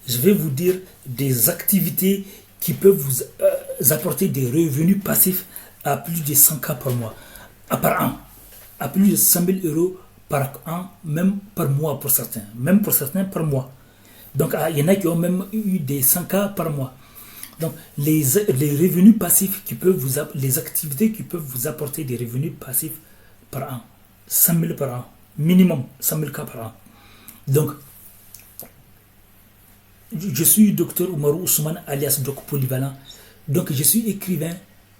je vais vous dire des activités qui peuvent vous apporter des revenus passifs à plus de 100K par mois, par an, à plus de 100 000 euros par an, même par mois pour certains, même pour certains par mois. Donc il y en a qui ont même eu des 100K par mois. Donc les revenus passifs qui peuvent les activités qui peuvent vous apporter des revenus passifs par an, 100 000 par an, minimum 100 000 K par an. Donc je suis docteur Oumarou Ousmane alias Doc Polyvalent. Donc je suis écrivain,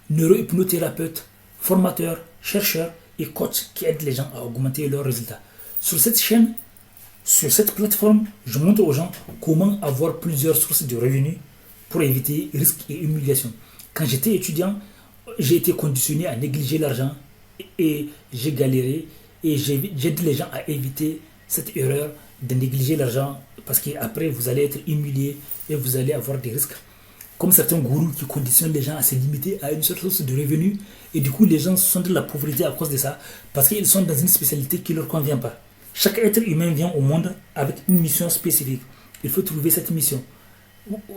neurohypnothérapeute, formateur, chercheur et coach qui aide les gens à augmenter leurs résultats. Sur cette chaîne, sur cette plateforme, je montre aux gens comment avoir plusieurs sources de revenus pour éviter risques et humiliation. Quand j'étais étudiant, j'ai été conditionné à négliger l'argent et j'ai galéré et j'aide les gens à éviter cette erreur de négliger l'argent parce qu'après vous allez être humilié et vous allez avoir des risques. Comme certains gourous qui conditionnent les gens à se limiter à une seule source de revenus et du coup les gens sont de la pauvreté à cause de ça parce qu'ils sont dans une spécialité qui ne leur convient pas. Chaque être humain vient au monde avec une mission spécifique. Il faut trouver cette mission.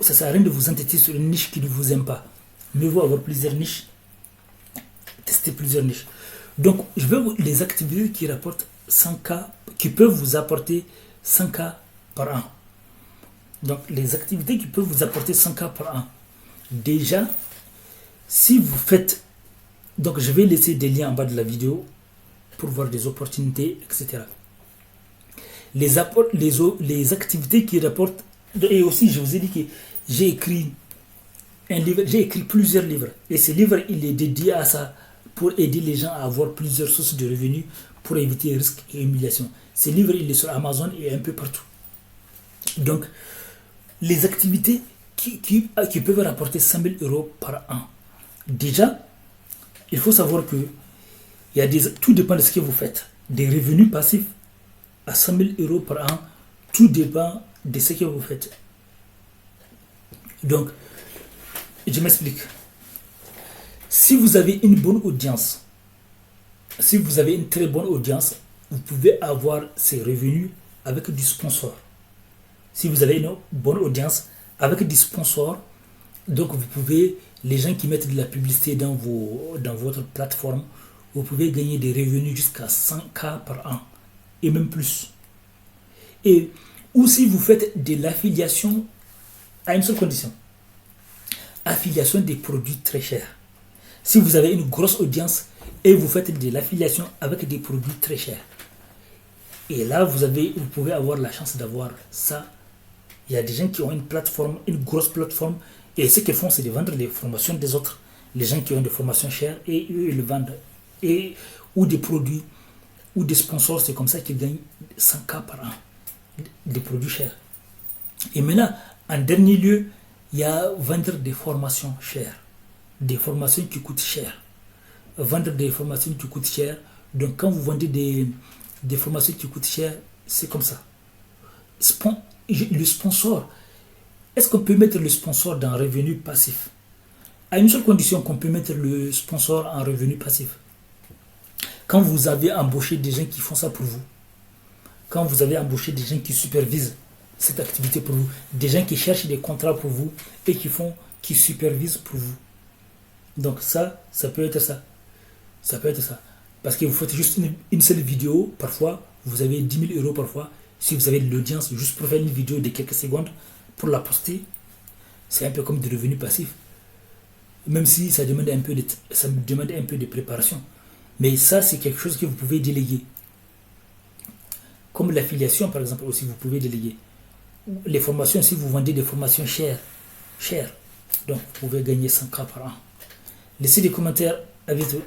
Ça ne sert à rien de vous entêter sur une niche qui ne vous aime pas. Mieux vaut avoir plusieurs niches, tester plusieurs niches. Donc, je vais vous les activités qui rapportent 100K, qui peuvent vous apporter 100K par an. Donc, les activités qui peuvent vous apporter 100K par an. Déjà, si vous faites... Donc, je vais laisser des liens en bas de la vidéo pour voir des opportunités, etc. Les activités qui rapportent... Et aussi, je vous ai dit que j'ai écrit un livre, j'ai écrit plusieurs livres. Et ce livre, il est dédié à ça, pour aider les gens à avoir plusieurs sources de revenus, pour éviter risques et humiliation. Ce livre, il est sur Amazon et un peu partout. Donc, les activités qui peuvent rapporter 100 000 euros par an. Déjà, il faut savoir que tout dépend de ce que vous faites. Des revenus passifs à 100 000 euros par an, tout dépend de ce que vous faites. Donc, je m'explique. Si vous avez une bonne audience, si vous avez une très bonne audience, vous pouvez avoir ces revenus avec du sponsor. Si vous avez une bonne audience avec du sponsor, donc vous pouvez, les gens qui mettent de la publicité dans votre plateforme, vous pouvez gagner des revenus jusqu'à 100K par an et même plus. Et ou si vous faites de l'affiliation à une seule condition, affiliation des produits très chers. Si vous avez une grosse audience et vous faites de l'affiliation avec des produits très chers, et là vous pouvez avoir la chance d'avoir ça. Il y a des gens qui ont une plateforme, une grosse plateforme, et ce qu'ils font, c'est de vendre les formations des autres. Les gens qui ont des formations chères, et eux, ils le vendent. Ou des produits, ou des sponsors, c'est comme ça qu'ils gagnent 100K par an. Des produits chers. Et maintenant, en dernier lieu, il y a vendre des formations chères. Des formations qui coûtent cher. Vendre des formations qui coûtent cher. Donc, quand vous vendez des formations qui coûtent cher, c'est comme ça. Le sponsor, est-ce qu'on peut mettre le sponsor dans un revenu passif? À une seule condition qu'on peut mettre le sponsor en revenu passif. Quand vous avez embauché des gens qui font ça pour vous, quand vous avez embauché des gens qui supervisent cette activité pour vous, des gens qui cherchent des contrats pour vous et qui supervisent pour vous. Donc ça peut être ça. Ça peut être ça. Parce que vous faites juste une seule vidéo, parfois, vous avez 10 000 euros parfois. Si vous avez de l'audience, juste pour faire une vidéo de quelques secondes, pour la poster, c'est un peu comme des revenus passifs. Même si ça demande un peu de préparation. Mais ça, c'est quelque chose que vous pouvez déléguer. Comme l'affiliation, par exemple, aussi, vous pouvez déléguer. Les formations, si vous vendez des formations chères, donc vous pouvez gagner 100K par an. Laissez des commentaires. À bientôt.